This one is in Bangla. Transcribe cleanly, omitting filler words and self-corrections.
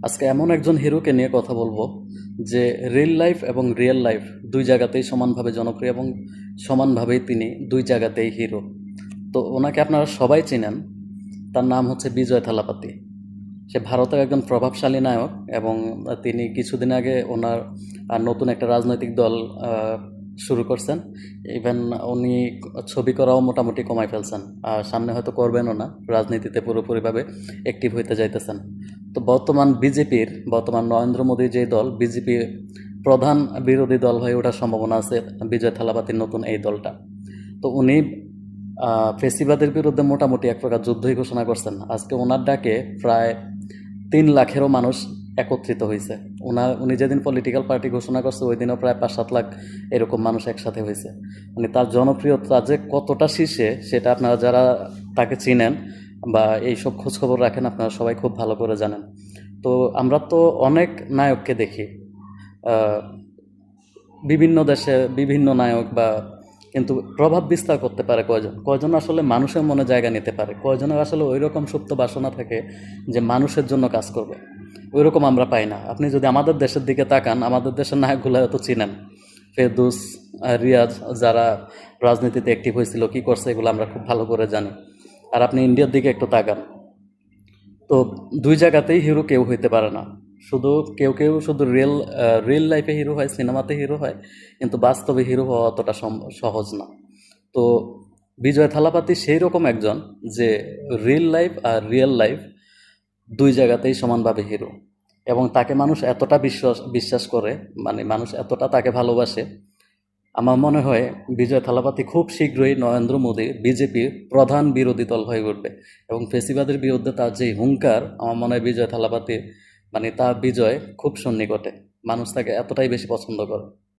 আজকে এমন একজন হিরোকে নিয়ে কথা বলবো যে রিল লাইফ এবং রিয়েল লাইফ দুই জায়গাতেই সমানভাবে জনপ্রিয় এবং সমানভাবেই তিনি দুই জায়গাতেই হিরো। তো ওনাকে আপনারা সবাই চেনেন। তার নাম হচ্ছে বিজয় থালাপতি। সে ভারতের একজন প্রভাবশালী নায়ক এবং তিনি কিছুদিন আগে ওনার নতুন একটা রাজনৈতিক দল শুরু করছেন। ইভেন উনি ছবি করাও মোটামুটি কমাই ফেলছেন, আর সামনে হয়তো করবেনও না, রাজনীতিতে পুরোপুরিভাবে অ্যাক্টিভ হইতে যাইতেছেন। তো বর্তমান নরেন্দ্র মোদীর যে দল বিজেপি প্রধান বিরোধী দল হয়ে ওঠার সম্ভাবনা আছে বিজয় থালাপতির নতুন এই দলটা। তো উনি ফেসিবাদের বিরুদ্ধে মোটামুটি এক প্রকার যুদ্ধই ঘোষণা করছেন। আজকে ওনার ডাকে প্রায় 3 লাখেরও মানুষ একত্রিত হয়েছে। উনি যেদিন পলিটিক্যাল পার্টি ঘোষণা করছে ওই দিনও প্রায় 5-7 লাখ এরকম মানুষ একসাথে হয়েছে। মানে তার জনপ্রিয়তা যে কতটা শীর্ষে সেটা আপনারা যারা তাকে চিনেন বা এইসব খোঁজখবর রাখেন আপনারা সবাই খুব ভালো করে জানেন। তো আমরা তো অনেক নায়ককে দেখি, আহ, বিভিন্ন দেশে বিভিন্ন নায়ক, কিন্তু প্রভাব বিস্তার করতে পারে কয়জন কয়জন আসলে মানুষের মনে জায়গা নিতে পারে, কয়জনের আসলে ওই রকম সুপ্ত বাসনা থাকে যে মানুষের জন্য কাজ করবে, ওই রকম আমরা পাই না। আপনি যদি আমাদের দেশের দিকে তাকান, আমাদের দেশের নায়কগুলো তো চিনেন, ফেরদৌস, রিয়াজ, যারা রাজনীতিতে অ্যাক্টিভ হয়েছিল কী করছে এগুলো আমরা খুব ভালো করে জানি। আর আপনি ইন্ডিয়ার দিকে একটু তাকান, তো দুই জায়গাতেই হিরো কেউ হইতে পারে না। শুধু কেউ কেউ শুধু রিয়েল লাইফে হিরো হয়, সিনেমাতে হিরো হয়, কিন্তু বাস্তবে হিরো হওয়া অতটা সহজ না। তো বিজয় থালাপাতি সেই রকম একজন যে রিয়েল লাইফ আর রিয়েল লাইফ দুই জায়গাতেই সমানভাবে হিরো, এবং তাকে মানুষ এতটা বিশ্বাস করে, মানে মানুষ এতটা তাকে ভালোবাসে। আমার মনে হয় বিজয় থালাপাতি খুব শীঘ্রই নরেন্দ্র মোদী বিজেপির প্রধান বিরোধী দল হয়ে উঠবে, এবং ফেসিবাদের বিরুদ্ধে তার যে হুঙ্কার, আমার মনে হয় বিজয় থালাপাতি, মানে তার বিজয় খুব সন্নিকটে। মানুষ তাকে এতটাই বেশি পছন্দ করে।